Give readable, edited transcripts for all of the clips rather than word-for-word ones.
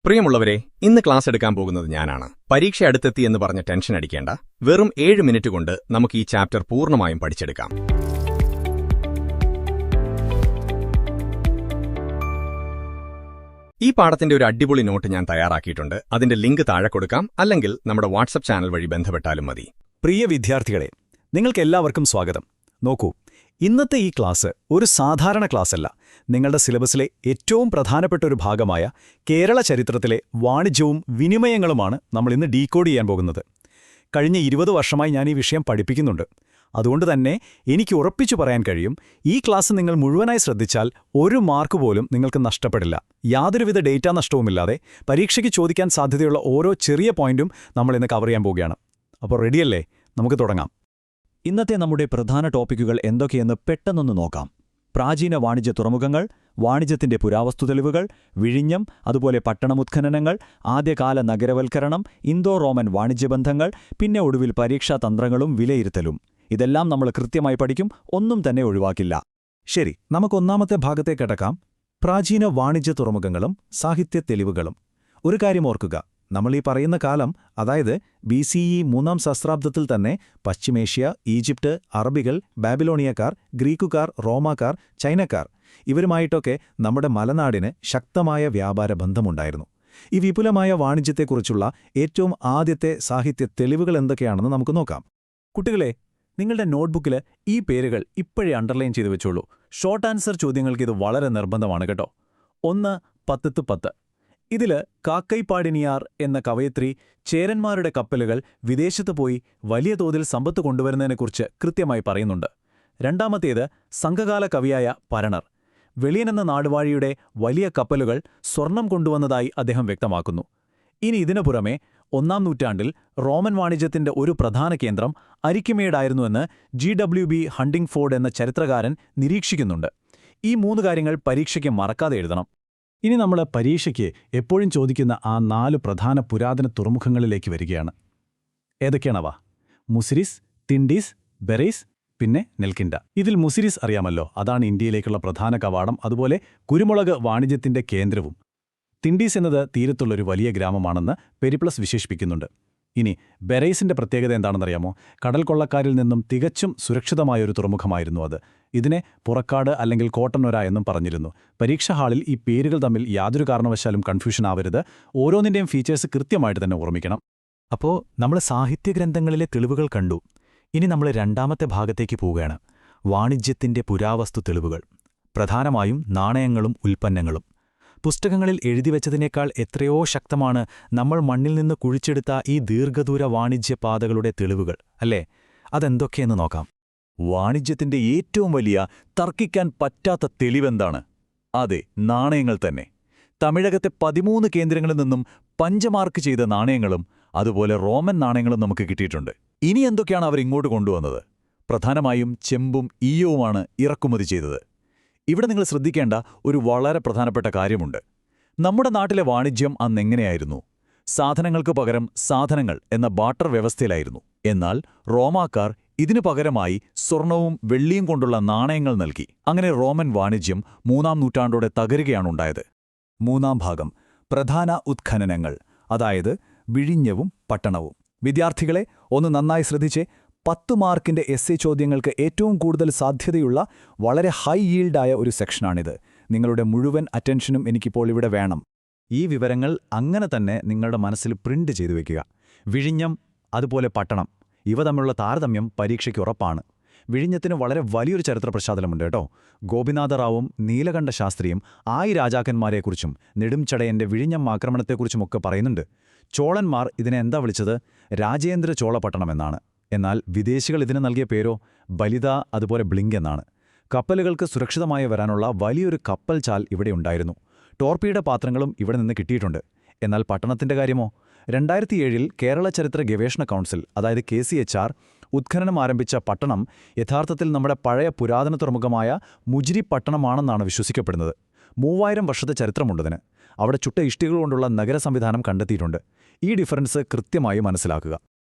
പ്രിയമുള്ളവരെ, ഇന്ന് ക്ലാസ് എടുക്കാൻ പോകുന്നത് ഞാനാണ്. പരീക്ഷ അടുത്തെത്തി എന്ന് പറഞ്ഞ് ടെൻഷൻ അടിക്കേണ്ട. വെറും 7 മിനിറ്റ് കൊണ്ട് നമുക്ക് ഈ ചാപ്റ്റർ പൂർണ്ണമായും പഠിച്ചെടുക്കാം. ഈ പാഠത്തിന്റെ ഒരു അടിപൊളി നോട്ട് ഞാൻ തയ്യാറാക്കിയിട്ടുണ്ട്. അതിന്റെ ലിങ്ക് താഴെ കൊടുക്കാം, അല്ലെങ്കിൽ നമ്മുടെ വാട്സപ്പ് ചാനൽ വഴി ബന്ധപ്പെട്ടാലും മതി. പ്രിയ വിദ്യാർത്ഥികളെ, നിങ്ങൾക്കെല്ലാവർക്കും സ്വാഗതം. നോക്കൂ, ഇന്നത്തെ ഈ ക്ലാസ് ഒരു സാധാരണ ക്ലാസ്സല്ല. നിങ്ങളുടെ സിലബസിലെ ഏറ്റവും പ്രധാനപ്പെട്ട ഒരു ഭാഗമായ കേരള ചരിത്രത്തിലെ വാണിജ്യവും വിനിമയങ്ങളുമാണ് നമ്മൾ ഇന്ന് ഡീകോഡ് ചെയ്യാൻ പോകുന്നത്. കഴിഞ്ഞ 20 വർഷമായി ഞാൻ ഈ വിഷയം പഠിപ്പിക്കുന്നുണ്ട്. അതുകൊണ്ട് തന്നെ എനിക്ക് ഉറപ്പിച്ചു പറയാൻ കഴിയും, ഈ ക്ലാസ് നിങ്ങൾ മുഴുവനായി ശ്രദ്ധിച്ചാൽ 1 മാർക്ക് പോലും നിങ്ങൾക്ക് നഷ്ടപ്പെടില്ല. യാതൊരുവിധ ഡേറ്റാ നഷ്ടവുമില്ലാതെ പരീക്ഷയ്ക്ക് ചോദിക്കാൻ സാധ്യതയുള്ള ഓരോ ചെറിയ പോയിന്റും നമ്മൾ ഇന്ന് കവർ ചെയ്യാൻ പോവുകയാണ്. അപ്പോൾ റെഡിയല്ലേ? നമുക്ക് തുടങ്ങാം. ഇന്നത്തെ നമ്മുടെ പ്രധാന ടോപ്പിക്കുകൾ എന്തൊക്കെയെന്ന് പെട്ടെന്നൊന്ന് നോക്കാം. പ്രാചീന വാണിജ്യ തുറമുഖങ്ങൾ, വാണിജ്യത്തിന്റെ പുരാവസ്തു തെളിവുകൾ, വിഴിഞ്ഞം, അതുപോലെ പട്ടണമുത്ഖനനങ്ങൾ, ആദ്യകാല നഗരവൽക്കരണം, ഇന്തോ റോമൻ വാണിജ്യബന്ധങ്ങൾ, പിന്നെ ഒടുവിൽ പരീക്ഷാ തന്ത്രങ്ങളും വിലയിരുത്തലും. ഇതെല്ലാം നമ്മൾ കൃത്യമായി പഠിക്കും, ഒന്നും തന്നെ ഒഴിവാക്കില്ല. ശരി, നമുക്ക് ഒന്നാമത്തെ ഭാഗത്തേക്ക് കടക്കാം. പ്രാചീന വാണിജ്യ തുറമുഖങ്ങളും സാഹിത്യ തെളിവുകളും. ഒരു കാര്യം ഓർക്കുക, നമ്മൾ ഈ പറയുന്ന കാലം, അതായത് BCE 3-ാം സഹസ്രാബ്ദത്തിൽ തന്നെ പശ്ചിമേഷ്യ, ഈജിപ്റ്റ്, അറബികൾ, ബാബിലോണിയക്കാർ, ഗ്രീക്കുകാർ, റോമാക്കാർ, ചൈനക്കാർ, ഇവരുമായിട്ടൊക്കെ നമ്മുടെ മലനാടിന് ശക്തമായ വ്യാപാര ബന്ധമുണ്ടായിരുന്നു. ഈ വിപുലമായ വാണിജ്യത്തെക്കുറിച്ചുള്ള ഏറ്റവും ആദ്യത്തെ സാഹിത്യ തെളിവുകൾ എന്തൊക്കെയാണെന്ന് നമുക്ക് നോക്കാം. കുട്ടികളെ, നിങ്ങളുടെ നോട്ട്ബുക്കിൽ ഈ പേരുകൾ ഇപ്പോഴേ അണ്ടർലൈൻ ചെയ്തു വെച്ചോളൂ. ഷോർട്ട് ആൻസർ ചോദ്യങ്ങൾക്ക് ഇത് വളരെ നിർബന്ധമാണ് കേട്ടോ. 1 10 ഇതില് കാക്കൈപ്പാടിനിയാർ എന്ന കവയത്രി ചേരന്മാരുടെ കപ്പലുകൾ വിദേശത്ത് പോയി വലിയ തോതിൽ സമ്പത്ത് കൊണ്ടുവരുന്നതിനെക്കുറിച്ച് കൃത്യമായി പറയുന്നുണ്ട്. രണ്ടാമത്തേത് സംഘകാല കവിയായ പരണർ. വെളിയനെന്ന നാടുവാഴിയുടെ വലിയ കപ്പലുകൾ സ്വർണം കൊണ്ടുവന്നതായി അദ്ദേഹം വ്യക്തമാക്കുന്നു. ഇനി ഇതിനു പുറമെ 1-ാം നൂറ്റാണ്ടിൽ റോമൻ വാണിജ്യത്തിന്റെ ഒരു പ്രധാന കേന്ദ്രം അരിക്കമേഡായിരുന്നുവെന്ന് GWB ഹണ്ടിംഗ്ഫോർഡ് എന്ന ചരിത്രകാരൻ നിരീക്ഷിക്കുന്നുണ്ട്. ഈ 3 കാര്യങ്ങൾ പരീക്ഷയ്ക്ക് മറക്കാതെ എഴുതണം. ഇനി നമ്മൾ പരീക്ഷയ്ക്ക് എപ്പോഴും ചോദിക്കുന്ന ആ 4 പ്രധാന പുരാതന തുറമുഖങ്ങളിലേക്ക് വരികയാണ്. ഏതൊക്കെയാണവ? മുസിരിസ്, തിൻഡീസ്, ബെറൈസ്, പിന്നെ നെൽക്കിൻഡ. ഇതിൽ മുസിരിസ് അറിയാമല്ലോ, അതാണ് ഇന്ത്യയിലേക്കുള്ള പ്രധാന കവാടം, അതുപോലെ കുരുമുളക് വാണിജ്യത്തിന്റെ കേന്ദ്രവും. തിൻഡീസ് എന്നത് തീരത്തുള്ളൊരു വലിയ ഗ്രാമമാണെന്ന് പെരിപ്ലസ് വിശേഷിപ്പിക്കുന്നുണ്ട്. ഇനി ബെറൈസിന്റെ പ്രത്യേകത എന്താണെന്നറിയാമോ? കടൽ കൊള്ളക്കാരിൽ നിന്നും തികച്ചും സുരക്ഷിതമായൊരു തുറമുഖമായിരുന്നു അത്. ഇതിനെ പുറക്കാട് അല്ലെങ്കിൽ കോട്ടനൊര എന്നും പറഞ്ഞിരുന്നു. പരീക്ഷാ ഹാളിൽ ഈ പേരുകൾ തമ്മിൽ യാതൊരു കാരണവശാലും കൺഫ്യൂഷൻ ആവരുത്. ഓരോന്നിന്റെയും ഫീച്ചേഴ്സ് കൃത്യമായിട്ട് തന്നെ ഓർമ്മിക്കണം. അപ്പോൾ നമ്മൾ സാഹിത്യഗ്രന്ഥങ്ങളിലെ തെളിവുകൾ കണ്ടു. ഇനി നമ്മൾ രണ്ടാമത്തെ ഭാഗത്തേക്ക് പോവുകയാണ്. വാണിജ്യത്തിന്റെ പുരാവസ്തു തെളിവുകൾ, പ്രധാനമായും നാണയങ്ങളും ഉൽപ്പന്നങ്ങളും. പുസ്തകങ്ങളിൽ എഴുതിവെച്ചതിനേക്കാൾ എത്രയോ ശക്തമാണ് നമ്മൾ മണ്ണിൽ നിന്ന് കുഴിച്ചെടുത്ത ഈ ദീർഘദൂര വാണിജ്യപാതകളുടെ തെളിവുകൾ, അല്ലേ? അതെന്തൊക്കെയെന്ന് നോക്കാം. വാണിജ്യത്തിന്റെ ഏറ്റവും വലിയ, തർക്കിക്കാൻ പറ്റാത്ത തെളിവെന്താണ്? അതെ, നാണയങ്ങൾ തന്നെ. തമിഴകത്തെ 13 കേന്ദ്രങ്ങളിൽ നിന്നും പഞ്ചമാർക്ക് ചെയ്ത നാണയങ്ങളും അതുപോലെ റോമൻ നാണയങ്ങളും നമുക്ക് കിട്ടിയിട്ടുണ്ട്. ഇനി എന്തൊക്കെയാണ് അവർ ഇങ്ങോട്ട് കൊണ്ടുവന്നത്? പ്രധാനമായും ചെമ്പും ഈയവുമാണ് ഇറക്കുമതി ചെയ്തത്. ഇവിടെ നിങ്ങൾ ശ്രദ്ധിക്കേണ്ട ഒരു വളരെ പ്രധാനപ്പെട്ട കാര്യമുണ്ട്. നമ്മുടെ നാട്ടിലെ വാണിജ്യം അന്നെങ്ങനെയായിരുന്നു? സാധനങ്ങൾക്ക് പകരം സാധനങ്ങൾ എന്ന ബാർട്ടർ വ്യവസ്ഥയിലായിരുന്നു. എന്നാൽ റോമാക്കാർ ഇതിനു പകരമായി സ്വർണവും വെള്ളിയും കൊണ്ടുള്ള നാണയങ്ങൾ നൽകി. അങ്ങനെ റോമൻ വാണിജ്യം 3-ാം നൂറ്റാണ്ടോടെ തകരുകയാണുണ്ടായത്. 3-ാം ഭാഗം, പ്രധാന ഉത്ഖനനങ്ങൾ, അതായത് വിഴിഞ്ഞവും പട്ടണവും. വിദ്യാർത്ഥികളെ ഒന്ന് നന്നായി ശ്രദ്ധിച്ചേ. 10 മാർക്കിന്റെ എസ്സേ ചോദ്യങ്ങൾക്ക് ഏറ്റവും കൂടുതൽ സാധ്യതയുള്ള വളരെ ഹൈ ഈൽഡായ ഒരു സെക്ഷനാണിത്. നിങ്ങളുടെ മുഴുവൻ അറ്റൻഷനും എനിക്കിപ്പോൾ ഇവിടെ വേണം. ഈ വിവരങ്ങൾ അങ്ങനെ തന്നെ നിങ്ങളുടെ മനസ്സിൽ പ്രിന്റ് ചെയ്തു വയ്ക്കുക. വിഴിഞ്ഞം, അതുപോലെ പട്ടണം, ഇവ തമ്മിലുള്ള താരതമ്യം പരീക്ഷയ്ക്ക് ഉറപ്പാണ്. വിഴിഞ്ഞത്തിന് വളരെ വലിയൊരു ചരിത്ര പശ്ചാത്തലമുണ്ട് കേട്ടോ. ഗോപിനാഥറാവും നീലകണ്ഠ ശാസ്ത്രിയും 1000 രാജാക്കന്മാരെക്കുറിച്ചും നെടുംചടയന്റെ വിഴിഞ്ഞം ആക്രമണത്തെക്കുറിച്ചുമൊക്കെ പറയുന്നുണ്ട്. ചോളന്മാർ ഇതിനെ എന്താ വിളിച്ചത്? രാജേന്ദ്ര ചോളപട്ടണം എന്നാണ്. എന്നാൽ വിദേശികൾ ഇതിന് നൽകിയ പേരോ ബലിത, അതുപോലെ ബ്ലിങ്ക് എന്നാണ്. കപ്പലുകൾക്ക് സുരക്ഷിതമായി വരാനുള്ള വലിയൊരു കപ്പൽ ചാൽ ഇവിടെ ഉണ്ടായിരുന്നു. ടോർപീഡ പാത്രങ്ങളും ഇവിടെ നിന്ന് കിട്ടിയിട്ടുണ്ട്. എന്നാൽ പട്ടണത്തിന്റെ കാര്യമോ? 2007 കേരള ചരിത്ര ഗവേഷണ കൗൺസിൽ, അതായത് KCHR, ഉത്ഖനനം ആരംഭിച്ച പട്ടണം യഥാർത്ഥത്തിൽ നമ്മുടെ പഴയ പുരാതന തുറമുഖമായ മുജിരി പട്ടണമാണെന്നാണ് വിശ്വസിക്കപ്പെടുന്നത്. 3000 വർഷത്തെ ചരിത്രമുണ്ടതിന്. അവിടെ ചുട്ട ഇഷ്ടികൾ കൊണ്ടുള്ള നഗര സംവിധാനം കണ്ടെത്തിയിട്ടുണ്ട്. ഈ ഡിഫറൻസ് കൃത്യമായി മനസ്സിലാക്കുക.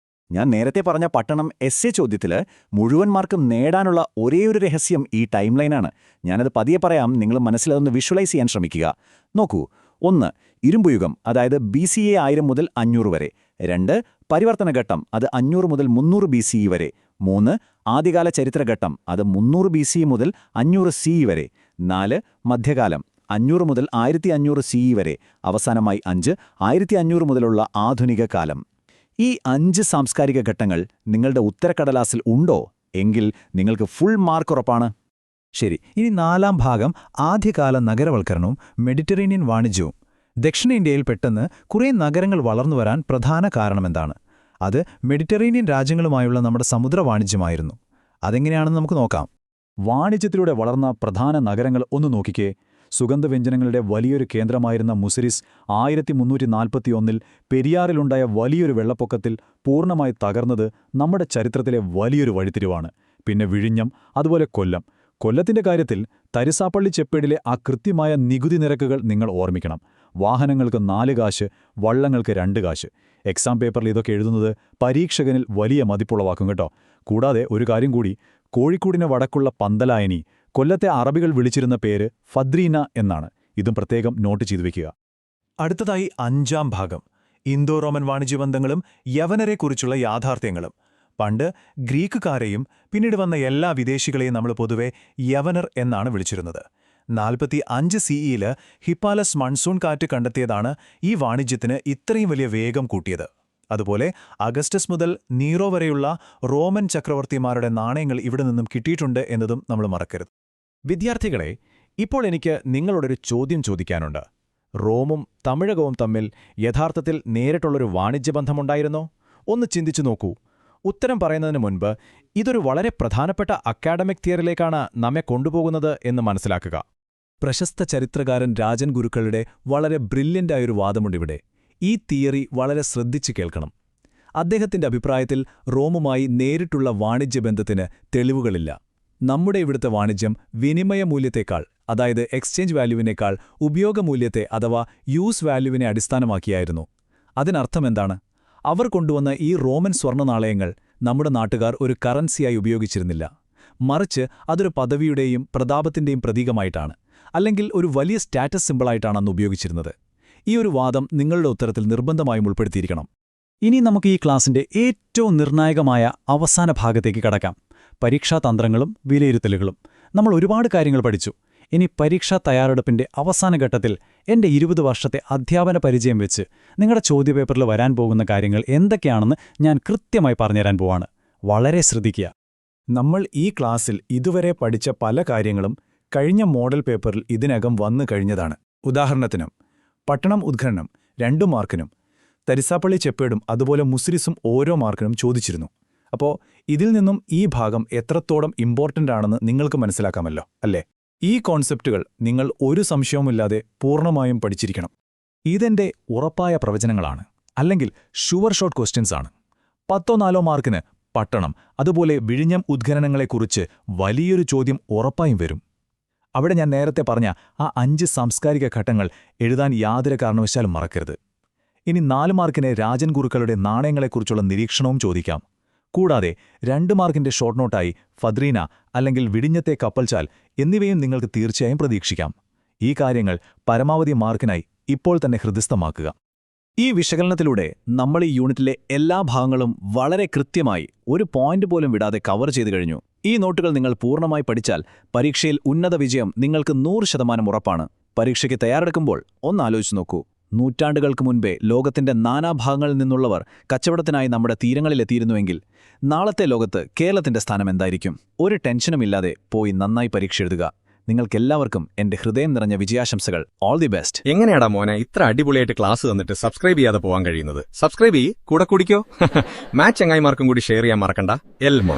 ഞാൻ നേരത്തെ പറഞ്ഞ പട്ടണം എസ്സേ ചോദ്യത്തിൽ മുഴുവൻ മാർക്കും നേടാനുള്ള ഒരേയൊരു രഹസ്യം ഈ ടൈം ലൈനാണ്. ഞാനത് പതിയെ പറയാം, നിങ്ങൾ മനസ്സിലതൊന്ന് വിഷ്വലൈസ് ചെയ്യാൻ ശ്രമിക്കുക. നോക്കൂ, 1. ഇരുമ്പുയുഗം, അതായത് BCE 1000 മുതൽ 500 വരെ. 2 പരിവർത്തനഘട്ടം, അത് 500 മുതൽ 300 BCE വരെ. 3 ആദ്യകാല ചരിത്രഘട്ടം, അത് 300 BCE മുതൽ 500 CE വരെ. 4 മധ്യകാലം, 500 മുതൽ 1500 CE വരെ. അവസാനമായി 5 1500 മുതലുള്ള ആധുനിക കാലം. ഈ 5 സാംസ്കാരിക ഘട്ടങ്ങൾ നിങ്ങളുടെ ഉത്തരക്കടലാസിൽ ഉണ്ടോ എങ്കിൽ നിങ്ങൾക്ക് ഫുൾ മാർക്ക് ഉറപ്പാണ്. ശരി, ഇനി 4ാം ഭാഗം ആദ്യകാല നഗരവൽക്കരണവും മെഡിറ്ററേനിയൻ വാണിജ്യവും. ദക്ഷിണേന്ത്യയിൽ പെട്ടെന്ന് കുറേ നഗരങ്ങൾ വളർന്നുവരാൻ പ്രധാന കാരണമെന്താണ്? അത് മെഡിറ്ററേനിയൻ രാജ്യങ്ങളുമായുള്ള നമ്മുടെ സമുദ്ര വാണിജ്യമായിരുന്നു. അതെങ്ങനെയാണെന്ന് നമുക്ക് നോക്കാം. വാണിജ്യത്തിലൂടെ വളർന്ന പ്രധാന നഗരങ്ങൾ ഒന്ന് നോക്കിക്കേ. സുഗന്ധവ്യഞ്ജനങ്ങളുടെ വലിയൊരു കേന്ദ്രമായിരുന്ന മുസിരിസ് 1341 പെരിയാറിലുണ്ടായ വലിയൊരു വെള്ളപ്പൊക്കത്തിൽ പൂർണ്ണമായി തകർന്നത് നമ്മുടെ ചരിത്രത്തിലെ വലിയൊരു വഴിത്തിരിവാണ്. പിന്നെ വിഴിഞ്ഞം, അതുപോലെ കൊല്ലം. കൊല്ലത്തിന്റെ കാര്യത്തിൽ തരിസാപ്പള്ളി ചെപ്പേടിലെ ആ കൃത്യമായ നികുതി നിരക്കുകൾ നിങ്ങൾ ഓർമ്മിക്കണം. വാഹനങ്ങൾക്ക് 4 കാശ്, വള്ളങ്ങൾക്ക് 2 കാശ്. എക്സാം പേപ്പറിൽ ഇതൊക്കെ എഴുതുന്നത് പരീക്ഷകനിൽ വലിയ മതിപ്പുളവാക്കും കേട്ടോ. കൂടാതെ ഒരു കാര്യം കൂടി, കോഴിക്കോടിന് വടക്കുള്ള പന്തലായനി കൊല്ലത്തെ അറബികൾ വിളിച്ചിരുന്ന പേര് ഫദ്രീന എന്നാണ്. ഇതും പ്രത്യേകം നോട്ട് ചെയ്തു വയ്ക്കുക. അടുത്തതായി 5ാം ഭാഗം ഇന്തോ റോമൻ വാണിജ്യബന്ധങ്ങളും യവനരെക്കുറിച്ചുള്ള യാഥാർത്ഥ്യങ്ങളും. പണ്ട് ഗ്രീക്കുകാരെയും പിന്നീട് വന്ന എല്ലാ വിദേശികളെയും നമ്മൾ പൊതുവെ യവനർ എന്നാണ് വിളിച്ചിരുന്നത്. 45 CE ഹിപ്പാലസ് മൺസൂൺ കാറ്റ് കണ്ടെത്തിയതാണ് ഈ വാണിജ്യത്തിന് ഇത്രയും വലിയ വേഗം കൂട്ടിയത്. അതുപോലെ അഗസ്റ്റസ് മുതൽ നീറോ വരെയുള്ള റോമൻ ചക്രവർത്തിമാരുടെ നാണയങ്ങൾ ഇവിടെ നിന്നും കിട്ടിയിട്ടുണ്ട് എന്നതും നമ്മൾ മറക്കരുത്. വിദ്യാർത്ഥികളെ, ഇപ്പോൾ എനിക്ക് നിങ്ങളോടൊരു ചോദ്യം ചോദിക്കാനുണ്ട്. റോമും തമിഴകവും തമ്മിൽ യഥാർത്ഥത്തിൽ നേരിട്ടുള്ളൊരു വാണിജ്യബന്ധമുണ്ടായിരുന്നോ? ഒന്ന് ചിന്തിച്ചു നോക്കൂ. ഉത്തരം പറയുന്നതിന് മുൻപ് ഇതൊരു വളരെ പ്രധാനപ്പെട്ട അക്കാഡമിക് തിയറിയിലേക്കാണ് നമ്മെ കൊണ്ടുപോകുന്നത് എന്ന് മനസ്സിലാക്കുക. പ്രശസ്ത ചരിത്രകാരൻ രാജൻ ഗുരുക്കളുടെ വളരെ ബ്രില്യൻ്റായൊരു വാദമുണ്ടിവിടെ. ഈ തിയറി വളരെ ശ്രദ്ധിച്ചു കേൾക്കണം. അദ്ദേഹത്തിന്റെ അഭിപ്രായത്തിൽ റോമുമായി നേരിട്ടുള്ള വാണിജ്യബന്ധത്തിന് തെളിവുകളില്ല. നമ്മുടെ ഇവിടുത്തെ വാണിജ്യം വിനിമയമൂല്യത്തേക്കാൾ, അതായത് എക്സ്ചേഞ്ച് വാല്യൂവിനേക്കാൾ ഉപയോഗമൂല്യത്തെ അഥവാ യൂസ് വാല്യൂവിനെ അടിസ്ഥാനമാക്കിയായിരുന്നു. അതിനർത്ഥമെന്താണ്? അവർ കൊണ്ടുവന്ന ഈ റോമൻ സ്വർണ്ണനാളയങ്ങൾ നമ്മുടെ നാട്ടുകാർ ഒരു കറൻസിയായി ഉപയോഗിച്ചിരുന്നില്ല. മറിച്ച് അതൊരു പദവിയുടെയും പ്രതാപത്തിന്റെയും പ്രതീകമായിട്ടാണ്, അല്ലെങ്കിൽ ഒരു വലിയ സ്റ്റാറ്റസ് സിമ്പിളായിട്ടാണ് അന്ന് ഉപയോഗിച്ചിരുന്നത്. ഈ ഒരു വാദം നിങ്ങളുടെ ഉത്തരത്തിൽ നിർബന്ധമായും ഉൾപ്പെടുത്തിയിരിക്കണം. ഇനി നമുക്ക് ഈ ക്ലാസിന്റെ ഏറ്റവും നിർണായകമായ അവസാന ഭാഗത്തേക്ക് കടക്കാം. പരീക്ഷാതന്ത്രങ്ങളും വിലയിരുത്തലുകളും. നമ്മൾ ഒരുപാട് കാര്യങ്ങൾ പഠിച്ചു. ഇനി പരീക്ഷാ തയ്യാറെടുപ്പിന്റെ അവസാന ഘട്ടത്തിൽ എന്റെ 20 വർഷത്തെ അധ്യാപന പരിചയം വെച്ച് നിങ്ങളുടെ ചോദ്യപേപ്പറിൽ വരാൻ പോകുന്ന കാര്യങ്ങൾ എന്തൊക്കെയാണെന്ന് ഞാൻ കൃത്യമായി പറഞ്ഞുതരാൻ പോവാണ്. വളരെ ശ്രദ്ധിക്കുക. നമ്മൾ ഈ ക്ലാസ്സിൽ ഇതുവരെ പഠിച്ച പല കാര്യങ്ങളും കഴിഞ്ഞ മോഡൽ പേപ്പറിൽ ഇതിനകം വന്നു കഴിഞ്ഞതാണ്. ഉദാഹരണത്തിനും പട്ടണം ഉദ്ഘനനം 2 മാർക്കിനും തരിസാപ്പള്ളി ചെപ്പേടും അതുപോലെ മുസിരിസും ഓരോ മാർക്കിനും ചോദിച്ചിരുന്നു. അപ്പോൾ ഇതിൽ നിന്നും ഈ ഭാഗം എത്രത്തോളം ഇമ്പോർട്ടൻ്റ് ആണെന്ന് നിങ്ങൾക്ക് മനസ്സിലാക്കാമല്ലോ, അല്ലേ? ഈ കോൺസെപ്റ്റുകൾ നിങ്ങൾ ഒരു സംശയവുമില്ലാതെ പൂർണ്ണമായും പഠിച്ചിരിക്കണം. ഇതെന്റെ ഉറപ്പായ പ്രവചനങ്ങളാണ്, അല്ലെങ്കിൽ ഷുവർ ഷോട്ട് ക്വസ്റ്റ്യൻസ് ആണ്. 10-4 മാർക്കിന് പട്ടണം അതുപോലെ വിഴിഞ്ഞം ഉദ്ഖനനങ്ങളെക്കുറിച്ച് വലിയൊരു ചോദ്യം ഉറപ്പായും വരും. അവിടെ ഞാൻ നേരത്തെ പറഞ്ഞ ആ 5 സാംസ്കാരിക ഘട്ടങ്ങൾ എഴുതാൻ യാതൊരു കാരണവശാലും മറക്കരുത്. ഇനി 4 മാർക്കിന് രാജൻ ഗുരുക്കളുടെ നാണയങ്ങളെക്കുറിച്ചുള്ള നിരീക്ഷണവും ചോദിക്കാം. കൂടാതെ 2 മാർക്കിന്റെ ഷോർട്ട് നോട്ടായി ഫദ്രീന അല്ലെങ്കിൽ വിഴിഞ്ഞത്തെ കപ്പൽച്ചാൽ എന്നിവയും നിങ്ങൾക്ക് തീർച്ചയായും പ്രതീക്ഷിക്കാം. ഈ കാര്യങ്ങൾ പരമാവധി മാർക്കിനായി ഇപ്പോൾ തന്നെ ഹൃദിസ്ഥമാക്കുക. ഈ വിശകലനത്തിലൂടെ നമ്മൾ ഈ യൂണിറ്റിലെ എല്ലാ ഭാഗങ്ങളും വളരെ കൃത്യമായി ഒരു പോയിന്റ് പോലും വിടാതെ കവർ ചെയ്തു കഴിഞ്ഞു. ഈ നോട്ടുകൾ നിങ്ങൾ പൂർണ്ണമായി പഠിച്ചാൽ പരീക്ഷയിൽ ഉന്നത വിജയം നിങ്ങൾക്ക് 100% ഉറപ്പാണ്. പരീക്ഷയ്ക്ക് തയ്യാറെടുക്കുമ്പോൾ ഒന്നാലോചിച്ചു നോക്കൂ. നൂറ്റാണ്ടുകൾക്ക് മുൻപേ ലോകത്തിന്റെ നാനാഭാഗങ്ങളിൽ നിന്നുള്ളവർ കച്ചവടത്തിനായി നമ്മുടെ തീരങ്ങളിലെത്തിയിരുന്നുവെങ്കിൽ നാളത്തെ ലോകത്ത് കേരളത്തിന്റെ സ്ഥാനം എന്തായിരിക്കും? ഒരു ടെൻഷനുമില്ലാതെ പോയി നന്നായി പരീക്ഷ എഴുതുക. നിങ്ങൾക്കെല്ലാവർക്കും എന്റെ ഹൃദയം നിറഞ്ഞ വിജയാശംസകൾ. All the best. എങ്ങനെയാടാ മോനെ ഇത്ര അടിപൊളിയായിട്ട് ക്ലാസ് തന്നിട്ട് സബ്സ്ക്രൈബ് ചെയ്യാതെ പോകാൻ കഴിയുന്നത്? സബ്സ്ക്രൈബ് കൂടെ കുടിക്കോ. മാച്ച് ചങ്ങായിമാർക്കും കൂടി ഷെയർ ചെയ്യാൻ മറക്കണ്ട. എൽമോ.